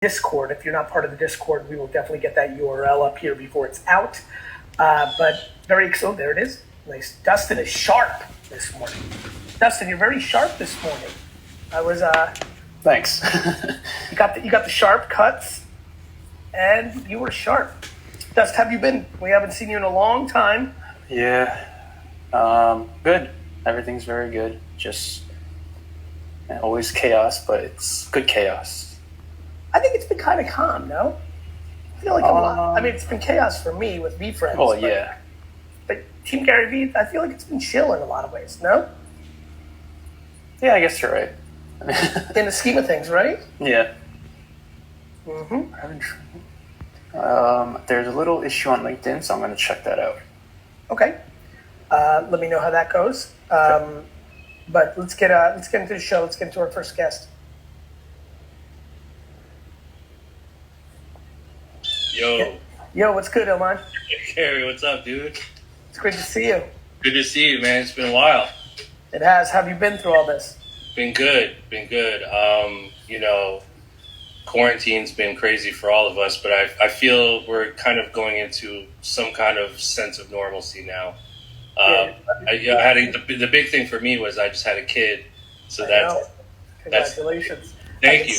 Discord. If you're not part of the Discord, we will definitely get that URL up here before it's out. But very excited. There it is. Nice. Dustin is sharp this morning. Dustin, you're very sharp this morning. I was. Thanks. you got the sharp cuts, and you were sharp. Dust, have you been? We haven't seen you in a long time. Yeah. Good. Everything's very good. Just always chaos, but it's good chaos. I think it's been kind of calm, no? I feel like a lot. I mean, it's been chaos for me with VFriends. Oh, yeah. But Team Gary Vee, I feel like it's been chill in a lot of ways, no? Yeah, I guess you're right. In the scheme of things, right? Yeah. Mm-hmm. There's a little issue on LinkedIn, so I'm going to check that out. Okay. Let me know how that goes. Okay. But let's get into the show. Let's get into our first guest. Yo, what's good, Oman? Gary, what's up, dude? It's great to see you. Good to see you, man. It's been a while. It has. How have you been through all this? Been good. Quarantine's been crazy for all of us, but I feel we're kind of going into some kind of sense of normalcy now. The big thing for me was I just had a kid, so Congratulations. Thank you.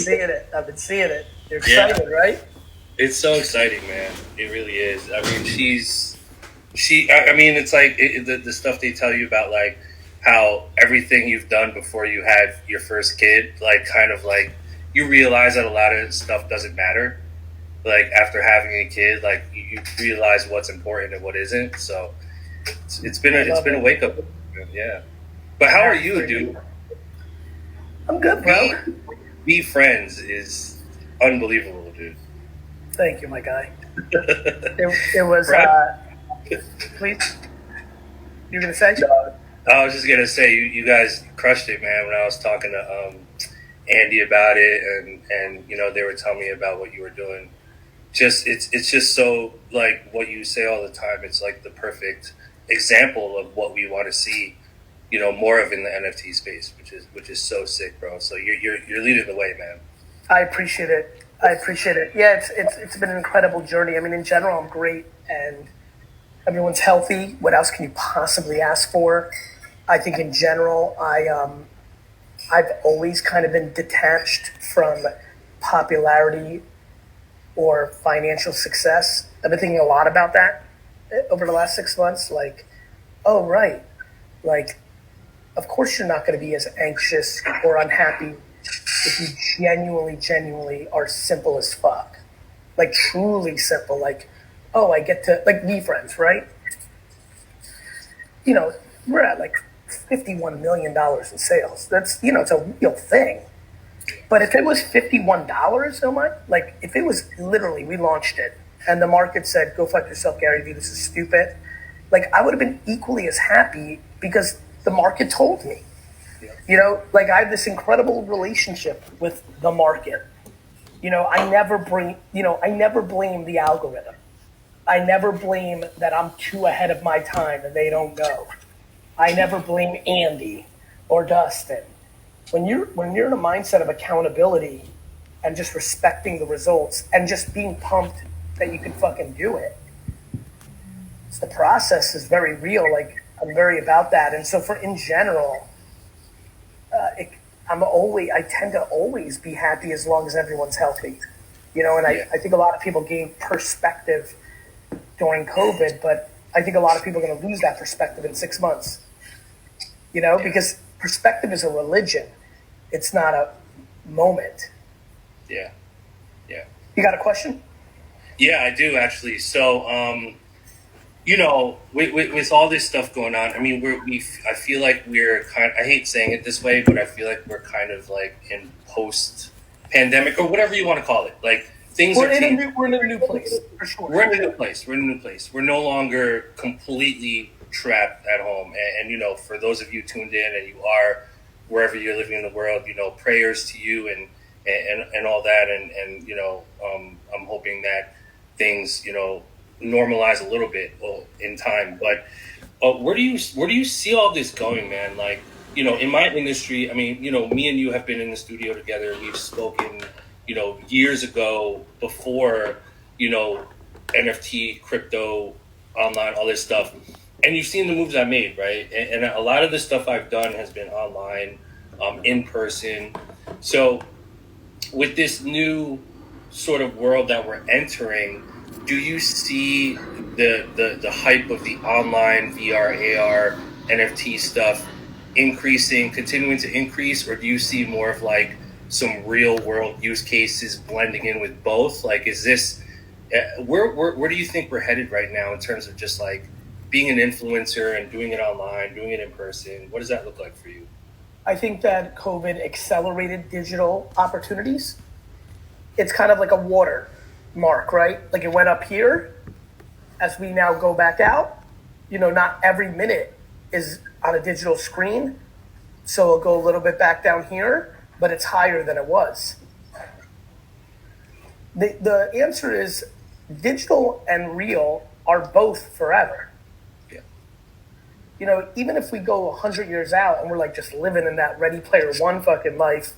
I've been seeing it. You're excited, right? It's so exciting, man. It really is. I mean, it's like the stuff they tell you about, like how everything you've done before you had your first kid, like kind of like you realize that a lot of stuff doesn't matter. Like after having a kid, like you realize what's important and what isn't. So it's been a wake up. Yeah. But how are you, dude? I'm good, bro. VFriends is unbelievable, dude. Thank you, my guy. It was. Please, you're gonna say? I was just gonna say you guys crushed it, man. When I was talking to Andy about it, and they were telling me about what you were doing. It's just so like what you say all the time. It's like the perfect example of what we want to see, more of in the NFT space, which is so sick, bro. So you're leading the way, man. I appreciate it. Yeah, it's been an incredible journey. I mean, in general, I'm great, and everyone's healthy. What else can you possibly ask for? I think in general, I've always kind of been detached from popularity or financial success. I've been thinking a lot about that over the last 6 months. Like, oh, right. Like, of course you're not going to be as anxious or unhappy if you genuinely are simple as fuck. Like, truly simple. Like, oh, I get to, like, VFriends, right? We're at, like, $51 million in sales. That's, it's a real thing. But if it was $51, Oman, like, if it was literally, we launched it, and the market said, go fuck yourself, Gary Vee, this is stupid, like, I would have been equally as happy because the market told me. Like I have this incredible relationship with the market. I never blame the algorithm. I never blame that I'm too ahead of my time and they don't know. I never blame Andy or Dustin. When you're in a mindset of accountability and just respecting the results and just being pumped that you can fucking do it. The process is very real. Like I'm very about that. And so in general, I tend to always be happy as long as everyone's healthy, I think a lot of people gained perspective during COVID, but I think a lot of people are going to lose that perspective in 6 months, because perspective is a religion. It's not a moment. Yeah. You got a question? Yeah, I do actually. So, with all this stuff going on, I mean, I feel like we're I hate saying it this way, but I feel like we're kind of like in post-pandemic or whatever you want to call it. Like we're in a new place, for sure. We're in a new place. We're no longer completely trapped at home. And for those of you tuned in and you are wherever you're living in the world, prayers to you and all that. And I'm hoping that things, normalize a little bit in time, but where do you see all this going, man? Like, in my industry, I mean, me and you have been in the studio together. We've spoken, years ago before, NFT, crypto, online, all this stuff. And you've seen the moves I made, right? And a lot of the stuff I've done has been online, in person. So with this new sort of world that we're entering, do you see the hype of the online VR, AR, NFT stuff continuing to increase, or do you see more of like some real world use cases blending in with both? Like, is this where do you think we're headed right now in terms of just like being an influencer and doing it online, doing it in person? What does that look like for you? I think that COVID accelerated digital opportunities. It's kind of like a watermark, right? Like it went up here. As we now go back out, not every minute is on a digital screen. So it'll go a little bit back down here, but it's higher than it was. The answer is digital and real are both forever. Even if we go 100 years out and we're like just living in that Ready Player One fucking life,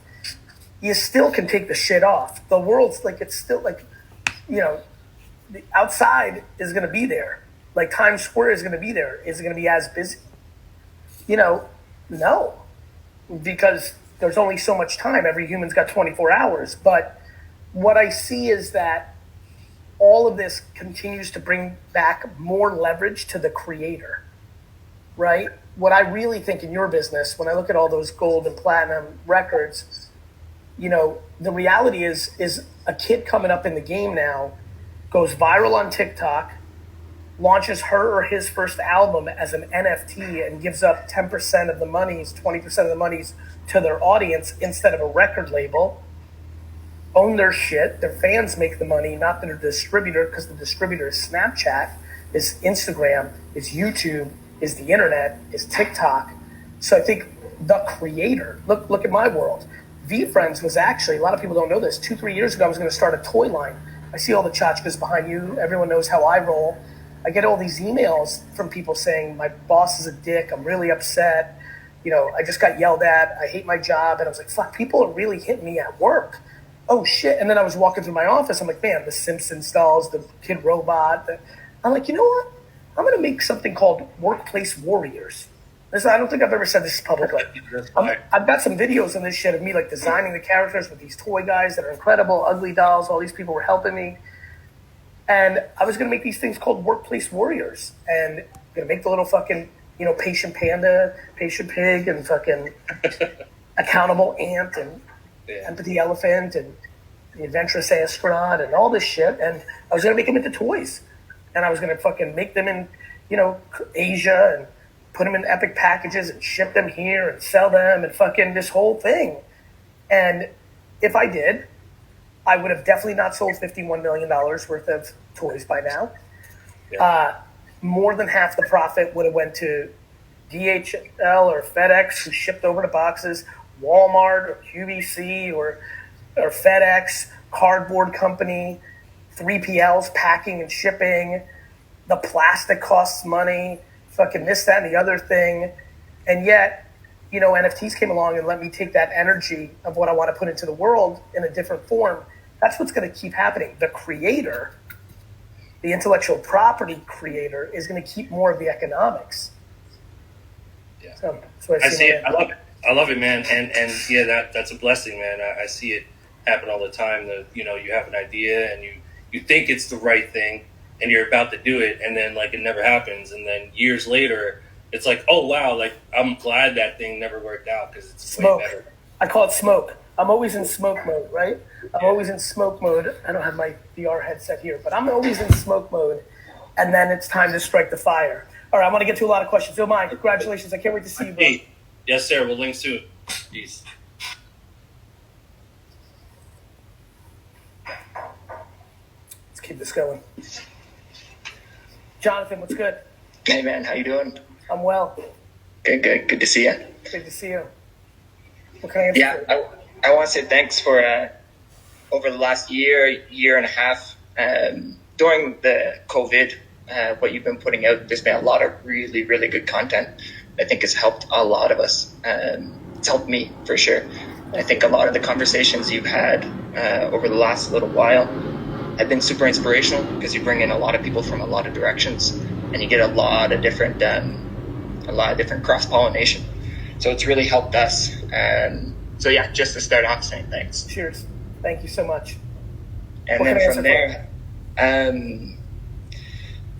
you still can take the shit off. The world's like, it's still like, the outside is going to be there. Like Times Square is going to be there. Is it going to be as busy? No, because there's only so much time. Every human's got 24 hours. But what I see is that all of this continues to bring back more leverage to the creator, right? What I really think in your business, when I look at all those gold and platinum records, the reality is a kid coming up in the game now goes viral on TikTok, launches her or his first album as an NFT and gives up 10% of the monies, 20% of the monies to their audience instead of a record label, own their shit. Their fans make the money, not their distributor, because the distributor is Snapchat, is Instagram, is YouTube, is the internet, is TikTok. So I think the creator, look at my world. VFriends was actually, a lot of people don't know this, 2-3 years ago I was going to start a toy line. I see all the tchotchkes behind you. Everyone knows how I roll. I get all these emails from people saying, my boss is a dick. I'm really upset. I just got yelled at. I hate my job. And I was like, fuck, people are really hitting me at work. Oh, shit. And then I was walking through my office. I'm like, man, the Simpsons dolls, the Kid Robot. I'm like, you know what? I'm going to make something called Workplace Warriors. I don't think I've ever said this publicly. I've got some videos on this shit of me like designing the characters with these toy guys that are incredible, ugly dolls. All these people were helping me. And I was going to make these things called Workplace Warriors. And I'm going to make the little fucking, patient panda, patient pig, and fucking accountable ant, and empathy elephant, and the adventurous astronaut, and all this shit. And I was going to make them into toys. And I was going to fucking make them in, Asia, and put them in epic packages and ship them here and sell them and fucking this whole thing. And if I did, I would have definitely not sold $51 million worth of toys by now. Yeah. More than half the profit would have went to DHL or FedEx, who shipped over the boxes, Walmart or QVC or FedEx, cardboard company, 3PLs packing and shipping. The plastic costs money, fucking this, that, and the other thing. And yet, NFTs came along and let me take that energy of what I want to put into the world in a different form. That's what's going to keep happening. The creator, the intellectual property creator, is going to keep more of the economics. Yeah. So that's what I see it. I love it, man. And yeah, that's a blessing, man. I see it happen all the time. That you have an idea and you think it's the right thing, and you're about to do it, and then like it never happens, and then years later, it's like, oh wow, like I'm glad that thing never worked out because it's smoke. Way better. I call it smoke. I'm always in smoke mode, right? I'm always in smoke mode. I don't have my VR headset here, but I'm always in smoke mode, and then it's time to strike the fire. All right, I want to get to a lot of questions. Phil, mine, congratulations. I can't wait to see you, bro. Hey, yes, sir. We'll link soon. Peace. Let's keep this going. Jonathan, what's good? Hey, man. How you doing? I'm well. Good. Good to see you. Good to see you. What can I answer? Yeah, I want to say thanks for over the last year and a half, during the COVID, what you've been putting out. There's been a lot of really, really good content. I think has helped a lot of us. It's helped me for sure. I think a lot of the conversations you've had over the last little while have been super inspirational because you bring in a lot of people from a lot of directions, and you get a lot of different cross pollination. So it's really helped us. So yeah, just to start off, saying thanks. Cheers. Thank you so much. And what then from there,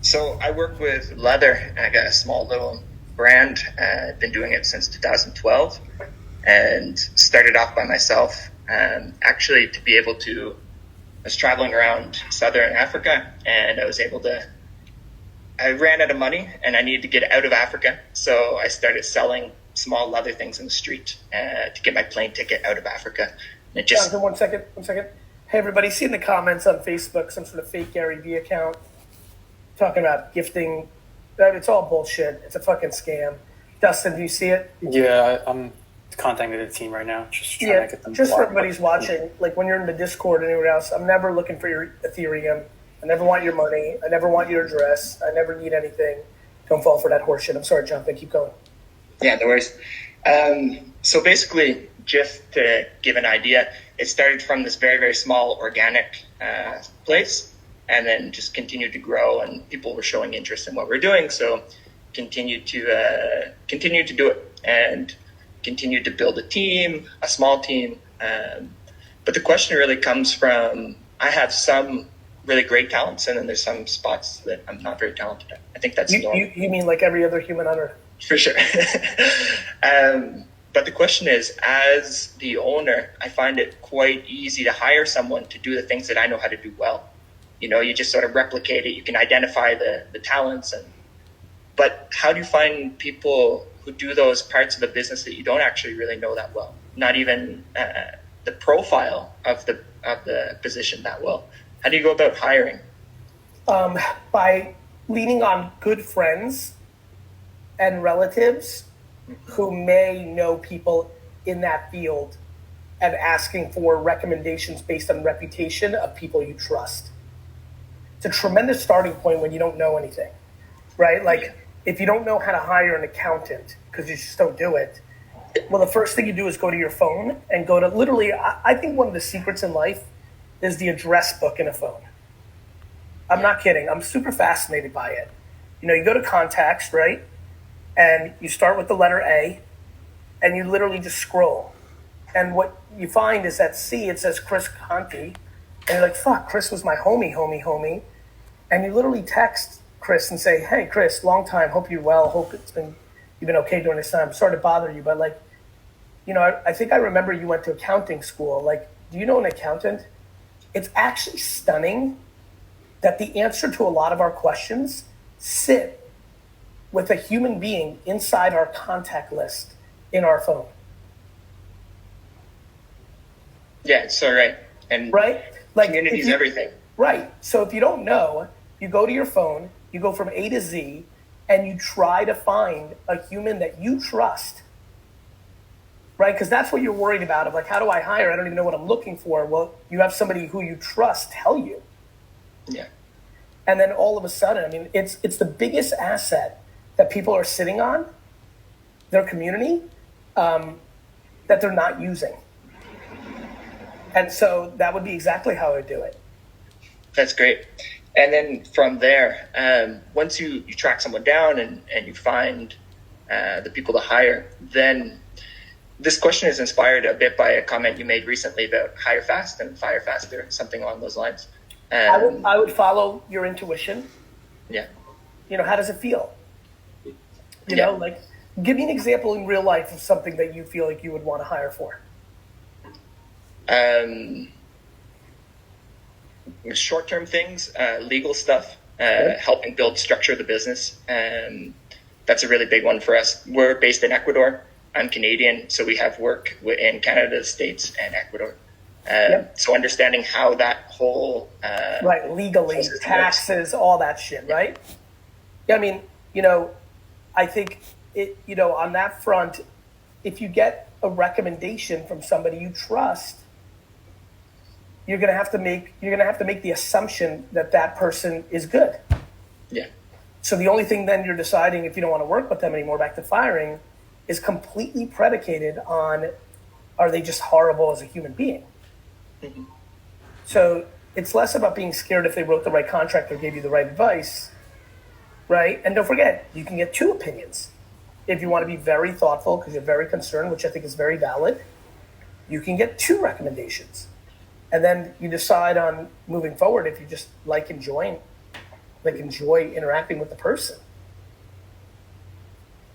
so I work with leather, and I got a small little brand. I've been doing it since 2012, and started off by myself. Actually, to be able to, I was traveling around Southern Africa, and I ran out of money, and I needed to get out of Africa. So I started selling small leather things in the street to get my plane ticket out of Africa. And it just... Jonathan, one second. Hey, everybody, see in the comments on Facebook some sort of fake garyvee account talking about gifting. It's all bullshit. It's a fucking scam. Dustin, do you see it? Yeah, I'm contacting the team right now. Just trying to get them. Just for everybody's watching, like when you're in the Discord or anywhere else, I'm never looking for your Ethereum. I never want your money. I never want your address. I never need anything. Don't fall for that horseshit. I'm sorry, Jonathan. Keep going. Yeah, no worries. So basically, just to give an idea, it started from this very, very small organic place, and then just continued to grow, and people were showing interest in what we're doing. So continued to do it, and continued to build a small team. But the question really comes from, I have some really great talents, and then there's some spots that I'm not very talented at. I think that's normal. You mean like every other human on earth? For sure. But the question is, as the owner, I find it quite easy to hire someone to do the things that I know how to do well. You know, you just sort of replicate it. You can identify the talents. But how do you find people who do those parts of the business that you don't actually really know that well? Not even the profile of the position that well. How do you go about hiring? By leaning on good friends and relatives who may know people in that field, and asking for recommendations based on reputation of people you trust. It's a tremendous starting point when you don't know anything, right? Like if you don't know how to hire an accountant because you just don't do it, well, the first thing you do is go to your phone and go to literally, I think one of the secrets in life is the address book in a phone. I'm not kidding. I'm super fascinated by it. You know, you go to contacts, right? And you start with the letter A, and you literally just scroll. And what you find is that C, it says Chris Conti, and you're like, fuck, Chris was my homie. And you literally text Chris and say, hey, Chris, long time, hope you're well, hope you've been okay during this time. Sorry to bother you, but like, you know, I think I remember you went to accounting school. Like, do you know an accountant? It's actually stunning that the answer to a lot of our questions sit with a human being inside our contact list in our phone. Yeah, so right. And right? Like community is everything. Right. So if you don't know, you go to your phone, you go from A to Z, and you try to find a human that you trust. Right? Because that's what you're worried about. Of like, how do I hire? I don't even know what I'm looking for. Well, you have somebody who you trust tell you. Yeah. And then all of a sudden, I mean, it's the biggest asset that people are sitting on, their community, that they're not using. And so that would be exactly how I would do it. That's great. And then from there, once you track someone down and you find the people to hire, then this question is inspired a bit by a comment you made recently about hire fast and fire faster, something along those lines. I would follow your intuition. Yeah. You know, how does it feel? You know, like, give me an example in real life of something that you feel like you would want to hire for. Short-term things, legal stuff, helping build structure of the business. That's a really big one for us. We're based in Ecuador. I'm Canadian, so we have work in Canada, the States, and Ecuador. So understanding how that whole... right, legally, taxes, all that shit, right? Yeah, I mean, you know, I think, you know, on that front, if you get a recommendation from somebody you trust, you're gonna have to make the assumption that that person is good. Yeah. So the only thing then you're deciding if you don't want to work with them anymore, back to firing, is completely predicated on, are they just horrible as a human being? Mm-hmm. So it's less about being scared if they wrote the right contract or gave you the right advice, right? And don't forget, you can get two opinions. If you want to be very thoughtful because you're very concerned, which I think is very valid, you can get two recommendations. And then you decide on moving forward if you just enjoy interacting with the person.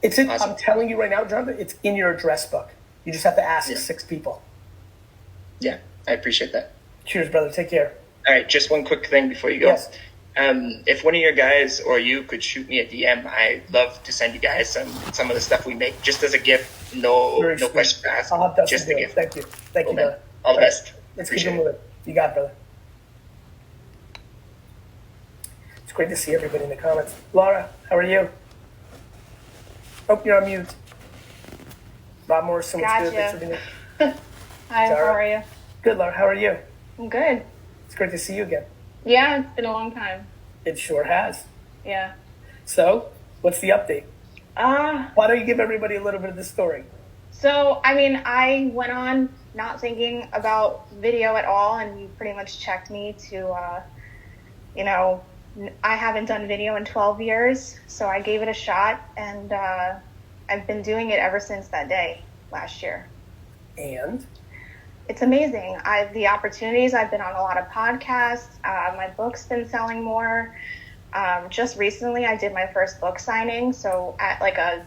Awesome. I'm telling you right now, Jonathan, it's in your address book. You just have to ask 6 people. Yeah, I appreciate that. Cheers, brother. Take care. All right, just one quick thing before you go. Yes. If one of your guys or you could shoot me a DM, I'd love to send you guys some of the stuff we make just as a gift. No questions asked. I'll have Dustin just a gift. Thank you. Thank you, brother. All the best. Let's keep it moving. You got it, brother. It's great to see everybody in the comments. Laura, how are you? Oh, you're on mute. Rob Morrison, what's good? Thanks for being here. Hi, how are you? Good, Laura. How are you? I'm good. It's great to see you again. Yeah, it's been a long time. It sure has. Yeah. So, what's the update? Why don't you give everybody a little bit of the story? So, I went on not thinking about video at all, and you pretty much checked me to, I haven't done video in 12 years, so I gave it a shot, and I've been doing it ever since that day last year. And? It's amazing. The opportunities, I've been on a lot of podcasts. My book's been selling more. Just recently, I did my first book signing. So at a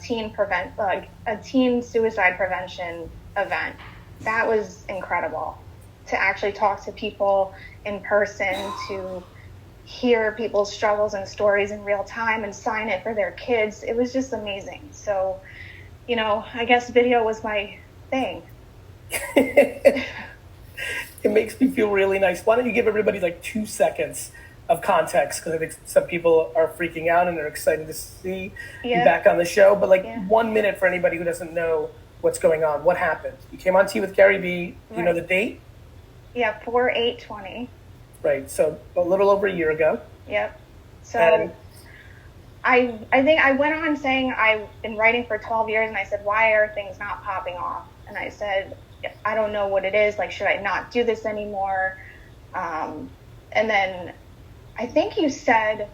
teen suicide prevention event, that was incredible to actually talk to people in person, to hear people's struggles and stories in real time and sign it for their kids. It was just amazing. So, I guess video was my thing. It makes me feel really nice. Why don't you give everybody 2 seconds of context? Because I think some people are freaking out and they're excited to see you back on the show. But 1 minute for anybody who doesn't know what's going on. What happened? You came on Tea with Gary Vee. Do you know the date? Yeah, 4/8/20. Right. So a little over a year ago. Yep. So I think I went on saying I've been writing for 12 years, and I said, why are things not popping off? And I said, I don't know what it is. Should I not do this anymore? And then I think you said,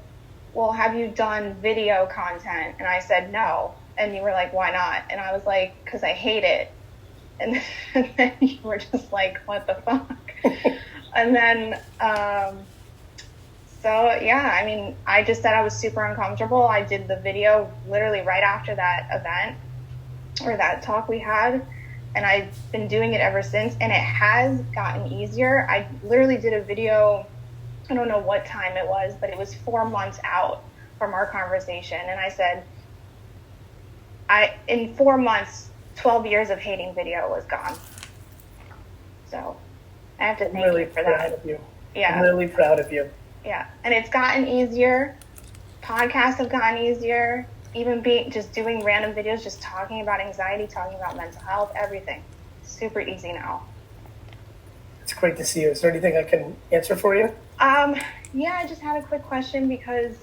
well, have you done video content? And I said, no. And you were like, why not? And I was like, because I hate it. And then you were just like, what the fuck? And then, I just said I was super uncomfortable. I did the video literally right after that event or that talk we had. And I've been doing it ever since, and it has gotten easier. I literally did a video, I don't know what time it was, but it was 4 months out from our conversation. And I said, in 4 months, 12 years of hating video was gone. So I have to thank you for that. Proud of you. Yeah. I'm really proud of you. Yeah. And it's gotten easier. Podcasts have gotten easier. Even just doing random videos, just talking about anxiety, talking about mental health, everything. Super easy now. It's great to see you. Is there anything I can answer for you? Yeah, I just had a quick question because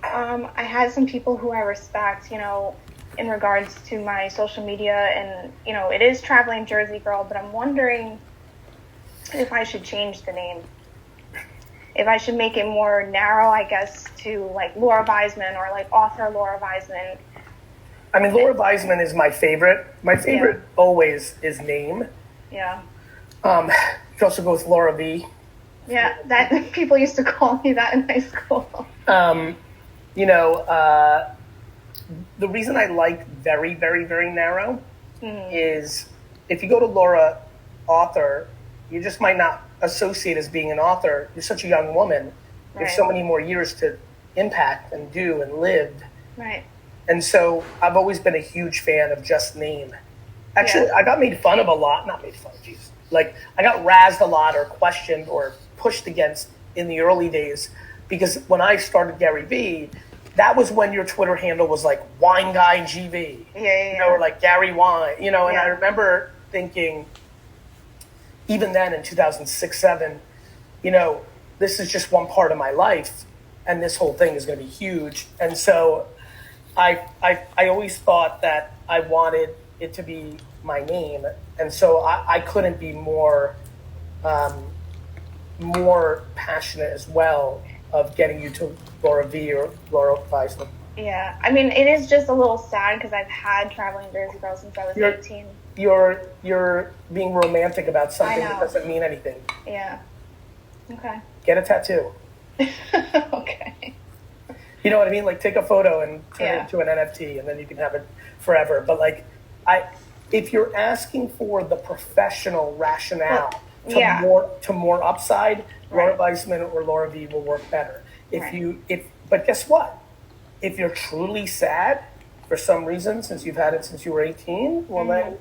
I had some people who I respect, in regards to my social media, and, it is Traveling Jersey Girl, but I'm wondering if I should change the name. If I should make it more narrow, I guess, to Laura Weisman or author Laura Weisman. I mean, Laura Weisman is my favorite. My favorite always is name. Yeah. You can also go with Laura V. Yeah, that people used to call me that in high school. The reason I like very, very, very narrow is if you go to Laura author, you just might not associate as being an author. You're such a young woman. Right. There's so many more years to impact and do and live. Right. And so I've always been a huge fan of just name. Actually, I got made fun of a lot. Not made fun of, Jesus. I got razzed a lot or questioned or pushed against in the early days because when I started Gary Vee, that was when your Twitter handle was Wine Guy GV. Yeah. Or Gary Wine. And I remember thinking, even then in 2006, 2007, this is just one part of my life and this whole thing is going to be huge. And so I always thought that I wanted it to be my name. And so I couldn't be more more passionate as well of getting you to Laura V or Laura Weissman. Yeah, I mean, it is just a little sad because I've had Traveling Jersey Girl since I was 18. You're being romantic about something that doesn't mean anything. Yeah. Okay. Get a tattoo. Okay. You know what I mean? Like, take a photo and turn it into an NFT, and then you can have it forever. But like, if you're asking for the professional rationale to more upside, Laura Weissman or Laura V will work better. But guess what? If you're truly sad for some reason, since you've had it since you were 18, well then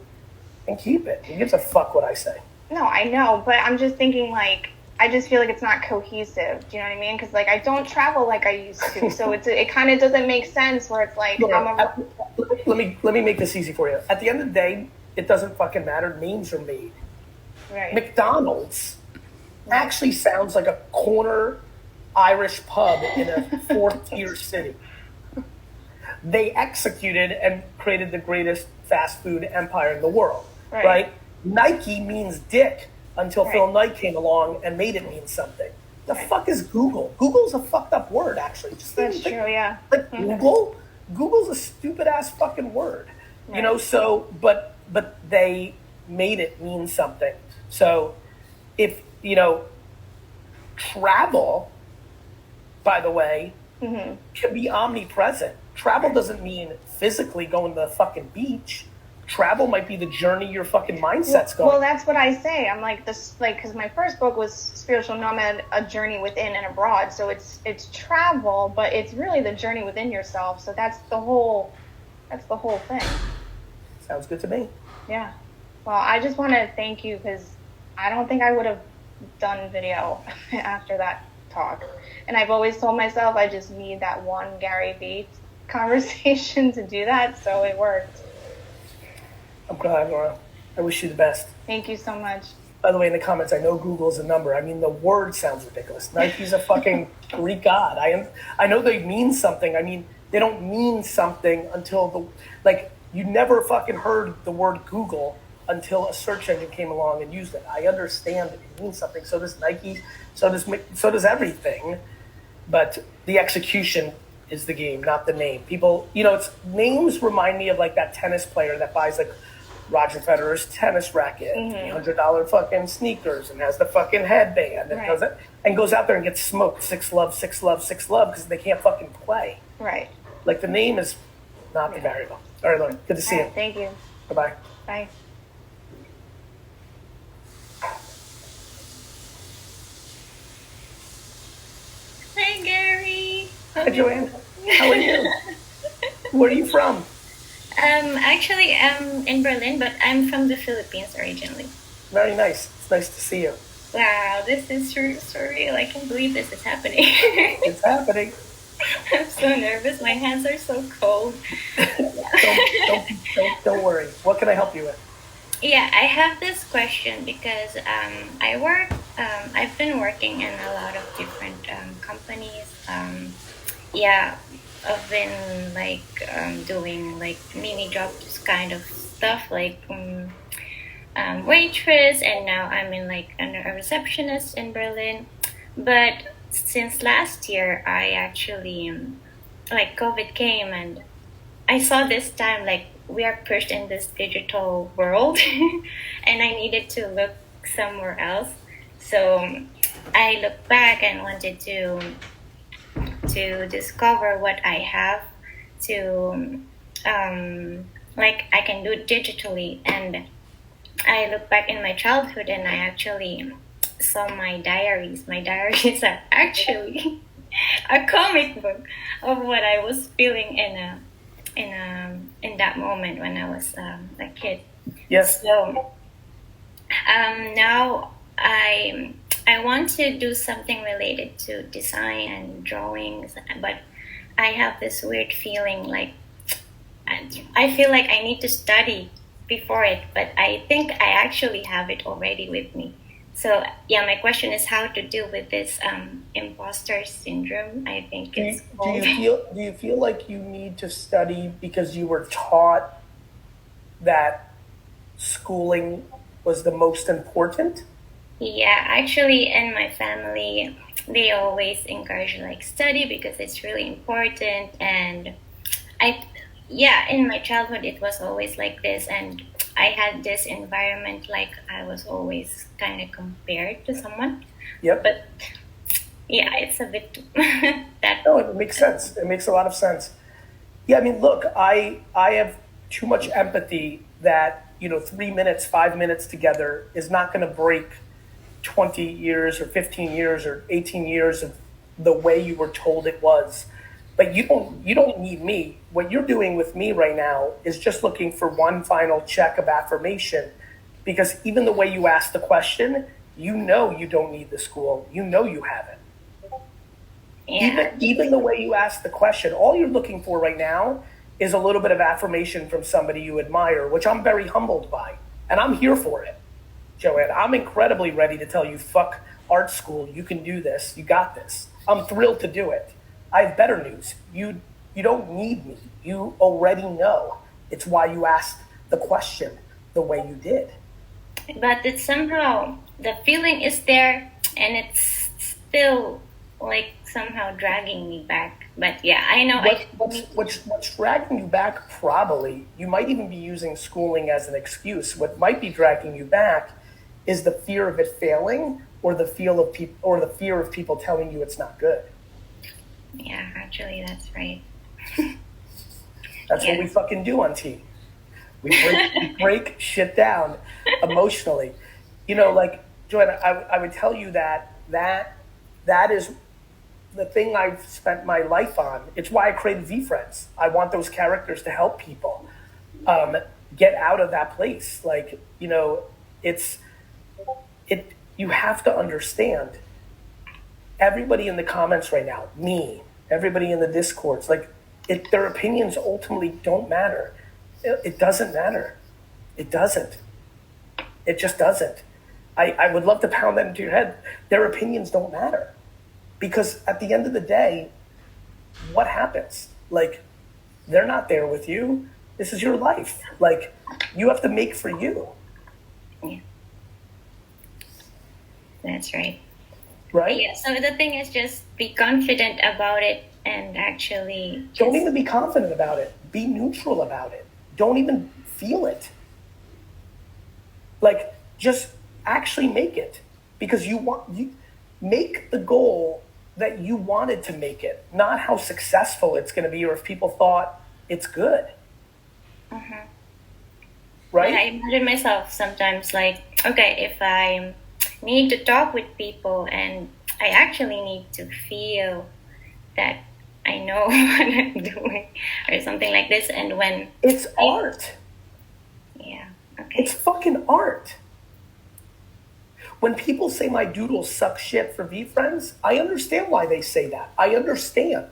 keep it. Who gives a fuck what I say? No, I know, but I'm just thinking, like, I just feel like it's not cohesive. Do you know what I mean? Because, like, I don't travel like I used to, so it kind of doesn't make sense where it's like, let me make this easy for you. At the end of the day, it doesn't fucking matter. Names are made. Right. McDonald's actually sounds like a corner Irish pub in a fourth-tier city. They executed and created the greatest fast food empire in the world, right? Nike means dick until Phil Knight came along and made it mean something. The fuck is Google? Google's a fucked up word, actually. That's true, yeah. Like Google's a stupid ass fucking word, you know. So, but they made it mean something. So, if travel, by the way, can be omnipresent. Travel doesn't mean physically going to the fucking beach. Travel might be the journey your fucking mindset's going. Well, that's what I say. I'm like this, like, because my first book was Spiritual Nomad: A Journey Within and Abroad. So it's travel, but it's really the journey within yourself. So that's the whole thing. Sounds good to me. Yeah. Well, I just want to thank you because I don't think I would have done video after that talk. And I've always told myself I just need that one Gary Vee conversation to do that. So it worked. I'm glad, Laura. I wish you the best. Thank you so much. By the way, in the comments, I know Google's a number. I mean, the word sounds ridiculous. Nike's a fucking Greek god. I know they mean something. I mean, they don't mean something until you never fucking heard the word Google until a search engine came along and used it. I understand it means something. So does Nike. So does everything. But the execution is the game, not the name. People, it's names remind me of like that tennis player that buys like Roger Federer's tennis racket, $100 fucking sneakers, and has the fucking headband, and goes out there and gets smoked. 6 love, 6 love, 6 love, because they can't fucking play. Right. Like the name is not the variable. All right, Lauren, good to see you. Thank you. Bye-bye. Bye. Hi, Gary. Hi, Joanne. How are you? Where are you from? Actually, I'm in Berlin, but I'm from the Philippines originally. Very nice. It's nice to see you. Wow, this is surreal. I can't believe this is happening. It's happening. I'm so nervous. My hands are so cold. Don't worry. What can I help you with? Yeah, I have this question because I've been working in a lot of different companies. I've been doing like mini jobs kind of stuff like waitress, and now I'm in like a receptionist in Berlin. But since last year, I actually COVID came, and I saw this time like we are pushed in this digital world, and I needed to look somewhere else. So I looked back and wanted to discover what I have to I can do it digitally. And I look back in my childhood, and I actually saw my diaries. My diaries are actually a comic book of what I was feeling in that moment when I was a kid. Yes. So now I want to do something related to design and drawings, but I have this weird feeling like I feel like I need to study before it, but I think I actually have it already with me. So yeah, my question is how to deal with this imposter syndrome. I think it's called. Do you feel like you need to study because you were taught that schooling was the most important? Yeah, actually, in my family, they always encourage like study because it's really important. And I, yeah, in my childhood, it was always like this. And I had this environment like I was always kind of compared to someone. Yep. But yeah, it's a bit that. No, it makes sense. It makes a lot of sense. Yeah, I mean, look, I have too much empathy that, 3 minutes, 5 minutes together is not going to break 20 years or 15 years or 18 years of the way you were told it was. But you don't need me. What you're doing with me right now is just looking for one final check of affirmation, because even the way you ask the question, you don't need the school. You have it. Yeah. Even the way you ask the question, all you're looking for right now is a little bit of affirmation from somebody you admire, which I'm very humbled by. And I'm here for it, Joanne. I'm incredibly ready to tell you, fuck art school. You can do this. You got this. I'm thrilled to do it. I have better news. You don't need me. You already know. It's why you asked the question the way you did. But it's somehow, the feeling is there and it's still like somehow dragging me back. But yeah, I know. What's dragging you back? Probably you might even be using schooling as an excuse. What might be dragging you back is the fear of it failing, or the fear of people telling you it's not good. Yeah, actually, that's right. That's what we fucking do on T. We break shit down emotionally. Like, Joanna, I would tell you that is the thing I've spent my life on. It's why I created VFriends. I want those characters to help people get out of that place. Like, you have to understand, everybody in the comments right now, me, everybody in the discords, like, their opinions ultimately don't matter. It doesn't matter. It doesn't. It just doesn't. I would love to pound that into your head. Their opinions don't matter. Because at the end of the day, what happens? Like, they're not there with you. This is your life. Like, you have to make for you. Yeah. That's right. Right? Yeah, so the thing is just be confident about it and actually... Don't even be confident about it. Be neutral about it. Don't even feel it. Like, just actually make it. Because you make the goal that you wanted to make it, not how successful it's going to be or if people thought it's good. Mm-hmm. Right? Yeah, I imagine myself sometimes like, okay, if I need to talk with people and I actually need to feel that I know what I'm doing or something like this, and when... It's art. Yeah, okay. It's fucking art. When people say my doodles suck shit for VFriends, I understand why they say that. I understand.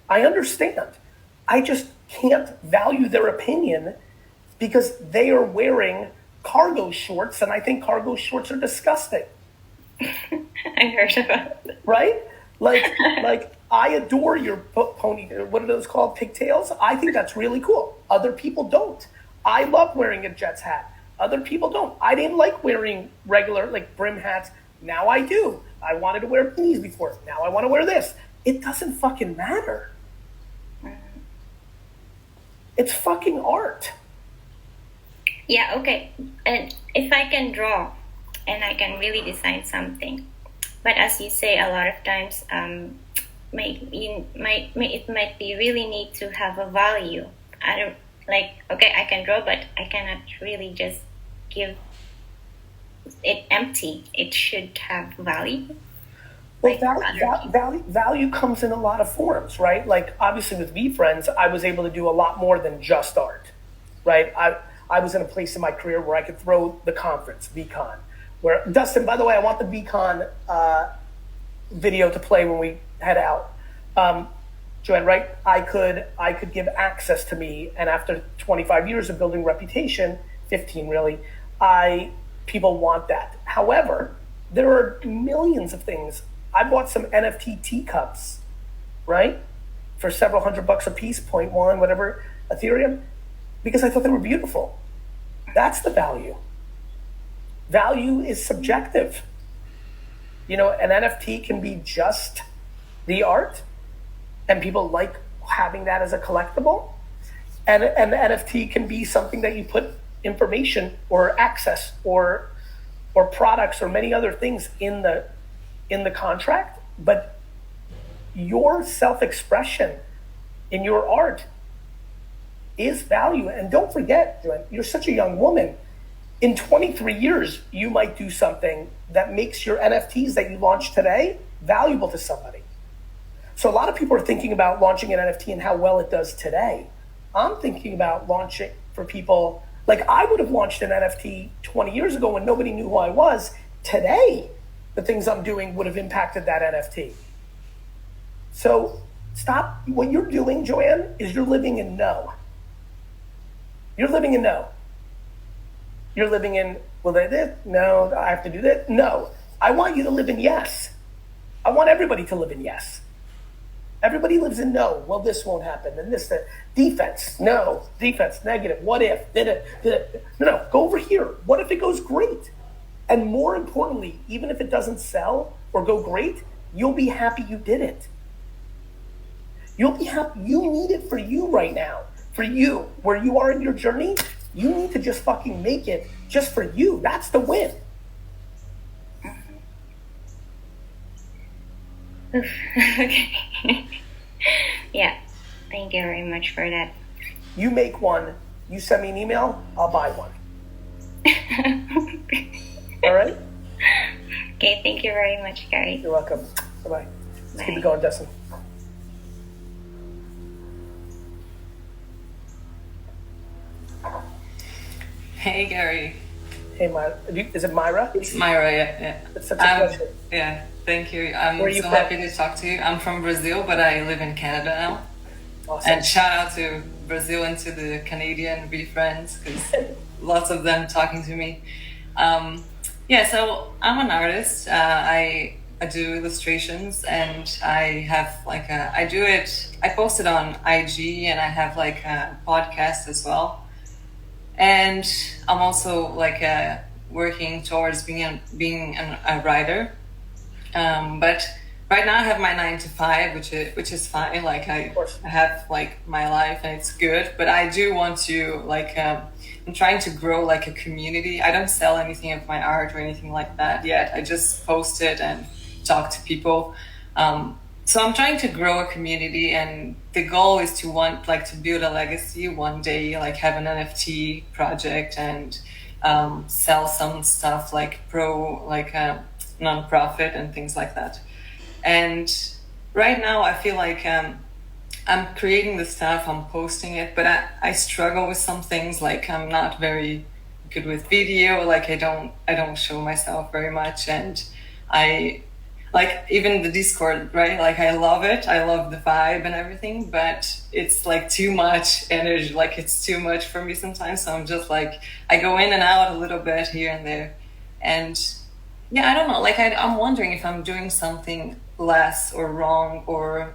I just can't value their opinion because they are wearing cargo shorts, and I think cargo shorts are disgusting. I heard about that. Right? Like I adore your pony, what are those called, pigtails? I think that's really cool. Other people don't. I love wearing a Jets hat. Other people don't. I didn't like wearing regular, like, brim hats. Now I do. I wanted to wear beanies before. Now I want to wear this. It doesn't fucking matter. It's fucking art. Yeah, okay. And if I can draw and I can really design something, but as you say, a lot of times it might be really need to have a value. I don't, like, okay, I can draw, but I cannot really just give it empty. It should have value. Well, value comes in a lot of forms, right? Like, obviously with VFriends, I was able to do a lot more than just art, right? I was in a place in my career where I could throw the conference, VCon, where, Dustin, by the way, I want the VCon video to play when we head out. Joanne, right? I could give access to me, and after 25 years of building reputation, 15 really, people want that. However, there are millions of things. I bought some NFT teacups, right? For several $100 a piece, 0.1, whatever, Ethereum, because I thought they were beautiful. That's the value. Value is subjective. You know, an NFT can be just the art, and people like having that as a collectible. And an NFT can be something that you put information or access or products or many other things in the contract. But your self-expression in your art is value. And don't forget, Joanne, you're such a young woman. In 23 years, you might do something that makes your NFTs that you launch today valuable to somebody. So a lot of people are thinking about launching an NFT and how well it does today. I'm thinking about launching for people, like I would have launched an NFT 20 years ago when nobody knew who I was. Today, the things I'm doing would have impacted that NFT. So stop. What you're doing, Joanne, is you're living in no. You're living in no. You're living in, will they do this? No, I have to do this? No. I want you to live in yes. I want everybody to live in yes. Everybody lives in no. Well, this won't happen. And this, that. Defense. No. Defense. Negative. What if? Did it? No. Go over here. What if it goes great? And more importantly, even if it doesn't sell or go great, you'll be happy you did it. You'll be happy. You need it for you right now. For you. Where you are in your journey, you need to just fucking make it just for you. That's the win. Okay. Yeah. Thank you very much for that. You make one, you send me an email, I'll buy one. All right? Okay, thank you very much, Gary. You're welcome. Bye-bye. Let's keep it going, Dustin. Hey, Gary. Hey, Myra. Is it Myra? It's Myra, yeah. It's such a pleasure. Yeah, thank you. I'm Where are you so from? happy to talk to you. I'm from Brazil, but I live in Canada now. Awesome. And shout out to Brazil and to the Canadian Be friends, because lots of them talking to me. Yeah, so I'm an artist. I do illustrations, and I have like I post it on IG, and I have like a podcast as well. And I'm also like working towards being a writer. But right now I have my 9 to 5, which is fine. Like I have like my life and it's good. But I do want to like I'm trying to grow like a community. I don't sell anything of my art or anything like that yet. I just post it and talk to people. So I'm trying to grow a community, and the goal is to build a legacy one day, like have an NFT project and sell some stuff like non-profit and things like that. And right now I feel like I'm creating the stuff, I'm posting it, but I struggle with some things. Like I'm not very good with video. Like I don't show myself very much, and like even the Discord, right? Like I love it. I love the vibe and everything, but it's like too much energy. Like it's too much for me sometimes. So I'm just like, I go in and out a little bit here and there. And yeah, I don't know. Like I'm wondering if I'm doing something less or wrong or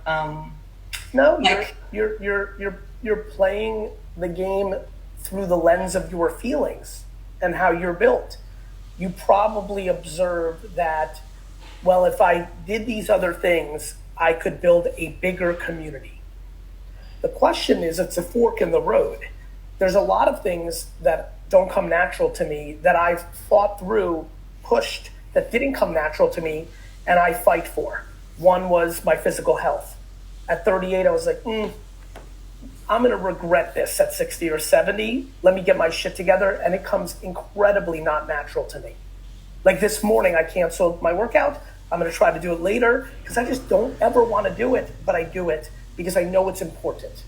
No, like you're playing the game through the lens of your feelings and how you're built. You probably observe that, well, if I did these other things, I could build a bigger community. The question is, it's a fork in the road. There's a lot of things that don't come natural to me that I've fought through, pushed, that didn't come natural to me, and I fight for. One was my physical health. At 38, I was like, I'm going to regret this at 60 or 70. Let me get my shit together. And it comes incredibly not natural to me. Like this morning, I canceled my workout. I'm going to try to do it later because I just don't ever want to do it, but I do it because I know it's important.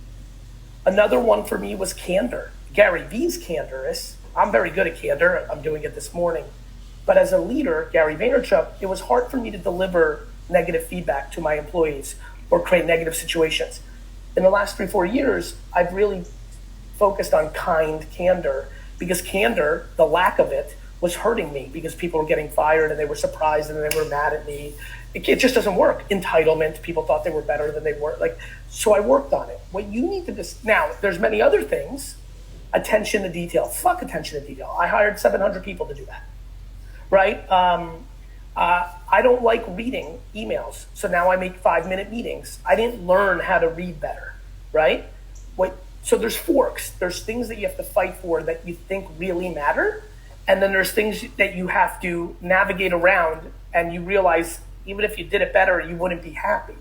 Another one for me was candor. Gary Vee's candor is, I'm very good at candor. I'm doing it this morning. But as a leader, Gary Vaynerchuk, it was hard for me to deliver negative feedback to my employees or create negative situations. In the last 3-4 years, I've really focused on kind candor because candor, the lack of it, was hurting me because people were getting fired and they were surprised and they were mad at me. It just doesn't work. Entitlement, people thought they were better than they were. So I worked on it. What you need to now, there's many other things. Attention to detail. Fuck attention to detail. I hired 700 people to do that, right? I don't like reading emails, so now I make 5-minute meetings. I didn't learn how to read better, right? So there's forks. There's things that you have to fight for that you think really matter, and then there's things that you have to navigate around, and you realize even if you did it better, you wouldn't be happy.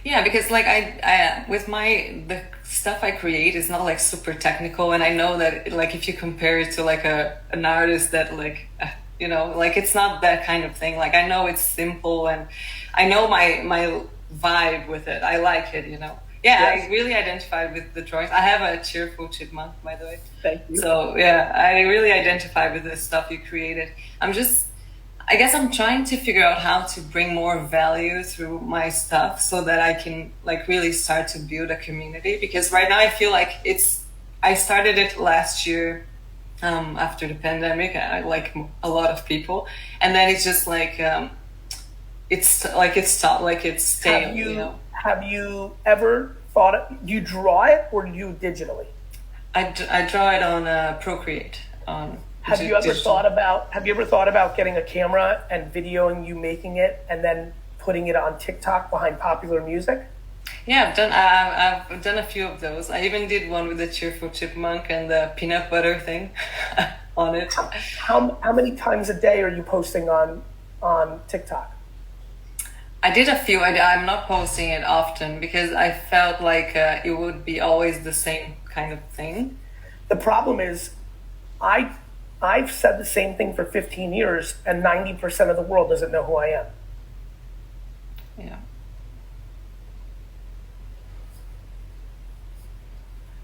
Yeah, because like I with the stuff I create is not like super technical, and I know that like if you compare it to like an artist that like like it's not that kind of thing. Like I know it's simple, and I know my vibe with it. I like it, Yeah, yes. I really identify with the drawings. I have a cheerful chipmunk, by the way. Thank you. So yeah, I really identify with the stuff you created. I guess I'm trying to figure out how to bring more value through my stuff so that I can like really start to build a community, because right now I feel like I started it last year after the pandemic, like a lot of people, and then it's just like it's stale. Have you ever thought do you draw it or do you digitally? I draw it on Procreate. Have you ever thought about getting a camera and videoing you making it and then putting it on TikTok behind popular music? Yeah, I've done a few of those. I even did one with the cheerful chipmunk and the peanut butter thing on it. How many times a day are you posting on TikTok? I did a few. I'm not posting it often because I felt like it would be always the same kind of thing. The problem is, I've said the same thing for 15 years, and 90% of the world doesn't know who I am. Yeah.